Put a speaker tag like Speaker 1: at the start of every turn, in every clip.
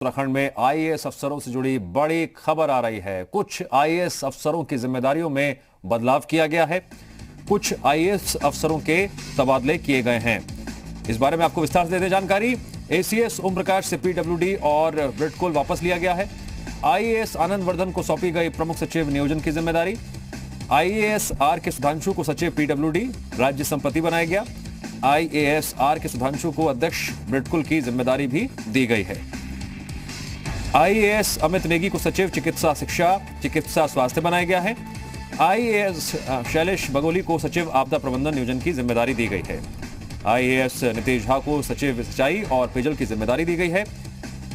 Speaker 1: उत्तराखंड में आईएएस अफसरों से जुड़ी बड़ी खबर आ रही है। कुछ आईएएस अफसरों की जिम्मेदारियों में बदलाव किया गया है। कुछ आईएएस अफसरों के तबादले किए गए हैं। इस बारे में आपको विस्तार से दे दें जानकारी। एसीएस ओम प्रकाश से पीडब्ल्यूडी और ब्रिडकुल वापस लिया गया है। आईएएस आनंद वर्धन को सौंपी गई प्रमुख सचिव नियोजन की जिम्मेदारी। आईएएस आर के सुधांशु को सचिव पीडब्ल्यूडी राज्य संपत्ति बनाया गया। आईएएस आर के सुधांशु को अध्यक्ष ब्रिडकुल की जिम्मेदारी भी दी गई है। आईएएस अमित नेगी को सचिव चिकित्सा शिक्षा चिकित्सा स्वास्थ्य बनाया गया है। आईएएस शैलेश बगोली को सचिव आपदा प्रबंधन नियोजन की जिम्मेदारी दी गई है। आईएएस नीतीश झा को सचिव सिंचाई और पेयजल की जिम्मेदारी दी गई है।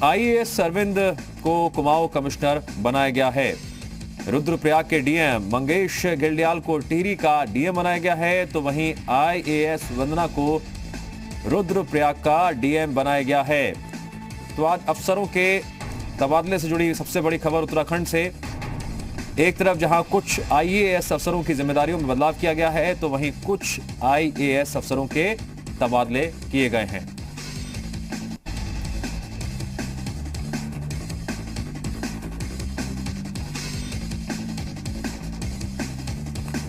Speaker 1: आईएएस अरविंद को कुमाऊं कमिश्नर बनाया गया है। रुद्रप्रयाग के डीएम मंगेश गिल्डियाल को टिहरी का डीएम बनाया गया है, तो वहीं आईएएस वंदना को रुद्रप्रयाग का डीएम बनाया गया है। तो आज अफसरों के तबादले से जुड़ी सबसे बड़ी खबर उत्तराखंड से। एक तरफ जहां कुछ आईएएस अफसरों की जिम्मेदारियों में बदलाव किया गया है, तो वहीं कुछ आईएएस अफसरों के तबादले किए गए हैं।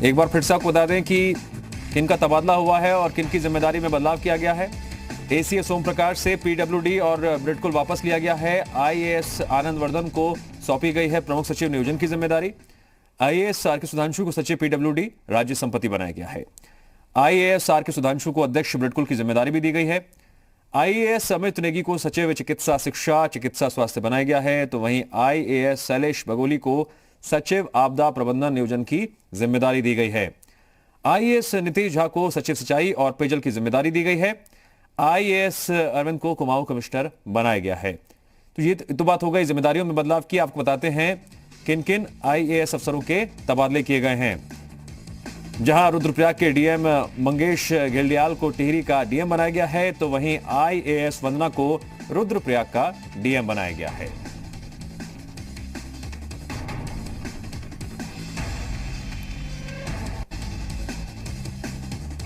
Speaker 1: एक बार फिर से आपको बता दें कि किनका तबादला हुआ है और किनकी जिम्मेदारी में बदलाव किया गया है। एसीएस ओम प्रकाश से पीडब्ल्यूडी और ब्रिडकुल वापस लिया गया है। आईएएस आनंद वर्धन को सौंपी गई है प्रमुख सचिव नियोजन की जिम्मेदारी। आईएएस आर के सुधांशु को सचिव पीडब्ल्यूडी राज्य संपत्ति बनाया गया है। आईएएस आर के सुधांशु को अध्यक्ष ब्रिडकुल की जिम्मेदारी भी दी गई है। आईएएस अमित नेगी को सचिव चिकित्सा शिक्षा चिकित्सा स्वास्थ्य बनाया गया है, तो वहीं आईएएस शैलेश बगोली को सचिव आपदा प्रबंधन नियोजन की जिम्मेदारी दी गई है। आईएएस नीतीश झा को सचिव सिंचाई और पेयजल की जिम्मेदारी दी गई है। आईएएस अरविंद को कुमाऊं कमिश्नर बनाया गया है। तो ये तो बात हो गई जिम्मेदारियों में बदलाव की। आपको बताते हैं किन किन आईएएस अफसरों के तबादले किए गए हैं। जहां रुद्रप्रयाग के डीएम मंगेश गिल्डियाल को टिहरी का डीएम बनाया गया है, तो वहीं आईएएस वंदना को रुद्रप्रयाग का डीएम बनाया गया है।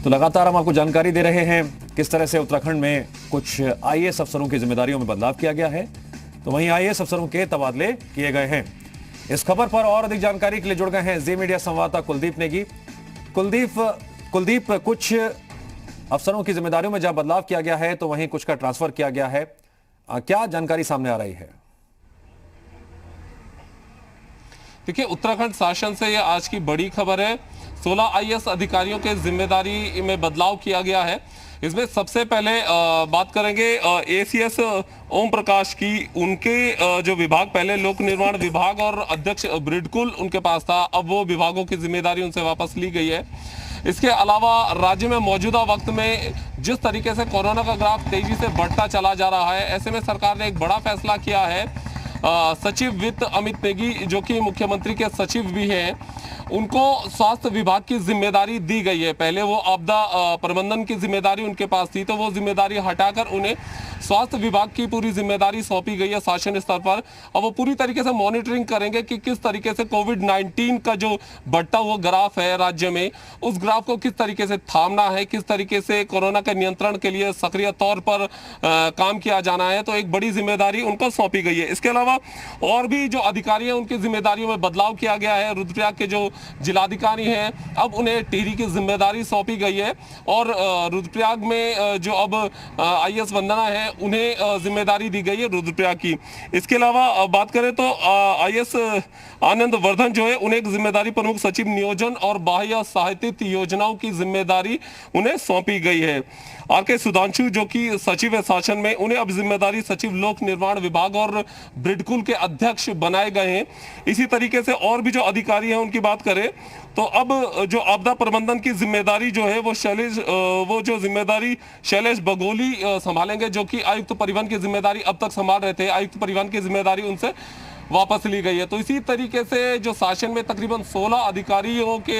Speaker 1: तो लगातार हम आपको जानकारी दे रहे हैं किस तरह से उत्तराखंड में कुछ आईएएस अफसरों की जिम्मेदारियों में बदलाव किया गया है, तो वहीं आईएएस अफसरों के तबादले किए गए हैं। इस खबर पर और अधिक जानकारी के लिए जुड़ गए हैं जी मीडिया संवाददाता कुलदीप नेगी। कुलदीप, कुछ अफसरों की जिम्मेदारियों में जब बदलाव किया गया है, तो वहीं कुछ का ट्रांसफर किया गया है। क्या जानकारी सामने आ रही है?
Speaker 2: देखिए, उत्तराखंड शासन से यह आज की बड़ी खबर है। 16 आईएएस अधिकारियों के जिम्मेदारी में बदलाव किया गया है। इसमें सबसे पहले बात करेंगे एसीएस ओम प्रकाश की। उनके जो विभाग पहले लोक निर्माण विभाग और अध्यक्ष ब्रिडकुल उनके पास था, अब वो विभागों की जिम्मेदारी उनसे वापस ली गई है। इसके अलावा राज्य में मौजूदा वक्त में जिस तरीके से कोरोना का ग्राफ तेजी से बढ़ता चला जा रहा है, ऐसे में सरकार ने एक बड़ा फैसला किया है। सचिव वित्त अमित नेगी, जो कि मुख्यमंत्री के सचिव भी हैं, उनको स्वास्थ्य विभाग की जिम्मेदारी दी गई है। पहले वो आपदा प्रबंधन की जिम्मेदारी उनके पास थी, तो वो जिम्मेदारी हटाकर उन्हें स्वास्थ्य विभाग की पूरी जिम्मेदारी सौंपी गई है शासन स्तर पर। अब वो पूरी तरीके से मॉनिटरिंग करेंगे कि किस तरीके से कोविड-19 का जो बढ़ता हुआ ग्राफ है राज्य में, उस ग्राफ को किस तरीके से थामना है, किस तरीके से कोरोना के नियंत्रण के लिए सक्रिय तौर पर काम किया जाना है। तो एक बड़ी जिम्मेदारी उनको सौंपी गई है। इसके अलावा और भी जो अधिकारी हैं, उनकी जिम्मेदारियों में बदलाव किया गया है। रुद्रप्रयाग के जो जिलाधिकारी हैं, अब उन्हें टिहरी की जिम्मेदारी सौंपी गई है, और रुद्रप्रयाग में जो अब आईएएस वंदना है, उन्हें जिम्मेदारी दी गई है रुद्रप्रयाग की। इसके अलावा बात करें तो आईएएस आनंद वर्धन जो है, उन्हें एक जिम्मेदारी प्रमुख सचिव नियोजन और बाह्य सहायतित योजनाओं की जिम्मेदारी उन्हें सौंपी गई है। आर के सुधांशु जो कि सचिव है शासन में, उन्हें अब जिम्मेदारी सचिव लोक निर्माण विभाग और ब्रिडकुल के अध्यक्ष बनाए गए हैं। इसी तरीके से और भी जो अधिकारी हैं उनकी बात करें तो अब जो आपदा प्रबंधन की जिम्मेदारी जो है वो जो जिम्मेदारी शैलेश बगोली संभालेंगे, जो कि आयुक्त परिवहन की जिम्मेदारी अब तक संभाल रहे थे। आयुक्त परिवहन की जिम्मेदारी उनसे वापस ली गई है। तो इसी तरीके से जो शासन में तकरीबन 16 अधिकारियों के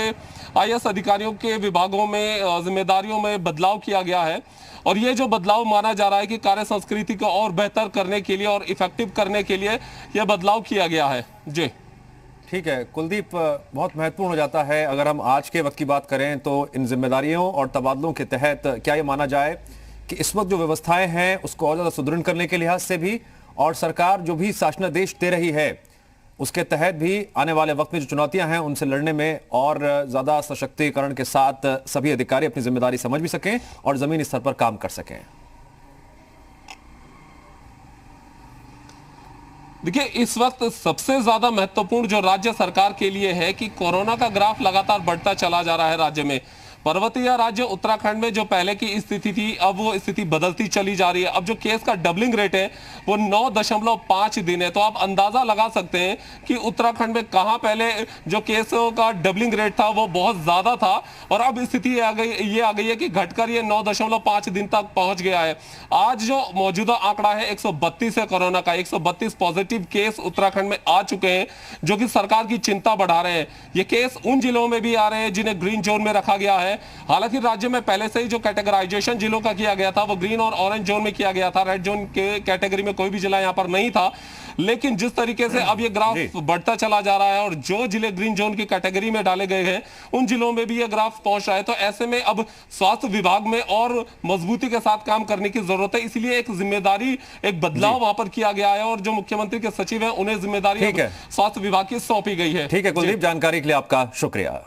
Speaker 2: आईएएस अधिकारियों के विभागों में जिम्मेदारियों में बदलाव किया गया है, और ये जो बदलाव माना जा रहा है कि कार्य संस्कृति को और बेहतर करने के लिए और इफेक्टिव करने के लिए यह बदलाव किया गया है। जी
Speaker 1: ठीक है कुलदीप, बहुत महत्वपूर्ण हो जाता है अगर हम आज के वक्त की बात करें तो इन जिम्मेदारियों और तबादलों के तहत क्या ये माना जाए कि इस वक्त जो व्यवस्थाएं हैं उसको और ज्यादा सुदृढ़ करने के लिहाज से भी और सरकार जो भी शासनादेश दे रही है उसके तहत भी आने वाले वक्त में जो चुनौतियां हैं उनसे लड़ने में और ज्यादा सशक्तिकरण के साथ सभी अधिकारी अपनी जिम्मेदारी समझ भी सकें और जमीनी स्तर पर काम कर सकें।
Speaker 2: देखिए, इस वक्त सबसे ज्यादा महत्वपूर्ण जो राज्य सरकार के लिए है कि कोरोना का ग्राफ लगातार बढ़ता चला जा रहा है राज्य में। पर्वतीय राज्य उत्तराखंड में जो पहले की स्थिति थी, अब वो स्थिति बदलती चली जा रही है। अब जो केस का डबलिंग रेट है वो 9.5 दिन है। तो आप अंदाजा लगा सकते हैं कि उत्तराखंड में कहां पहले जो केसों का डबलिंग रेट था वो बहुत ज्यादा था और अब स्थिति ये आ गई है कि घटकर ये 9.5 दिन तक पहुंच गया है। आज जो मौजूदा आंकड़ा है 132 है कोरोना का, 132 पॉजिटिव केस उत्तराखंड में आ चुके हैं, जो कि सरकार की चिंता बढ़ा रहे हैं। ये केस उन जिलों में भी आ रहे हैं जिन्हें ग्रीन जोन में रखा गया है। हालांकि राज्य में पहले से ही जो कैटेगराइजेशन जिलों का किया गया था वो ग्रीन और ऑरेंज जोन में किया गया था। रेड जोन के कैटेगरी में कोई भी जिला यहां पर नहीं था। लेकिन जिस तरीके से अब ये ग्राफ बढ़ता चला जा रहा है और जो जिले ग्रीन जोन की कैटेगरी में डाले गए हैं उन जिलों में भी ये ग्राफ पहुंच रहा है, तो ऐसे में अब स्वास्थ्य विभाग में और मजबूती के साथ काम करने की जरूरत है। इसलिए एक जिम्मेदारी, एक बदलाव वहां पर किया गया है और जो मुख्यमंत्री के सचिव है उन्हें जिम्मेदारी स्वास्थ्य विभाग की सौंपी गई है।
Speaker 1: ठीक है कुलदीप, जानकारी के लिए आपका शुक्रिया।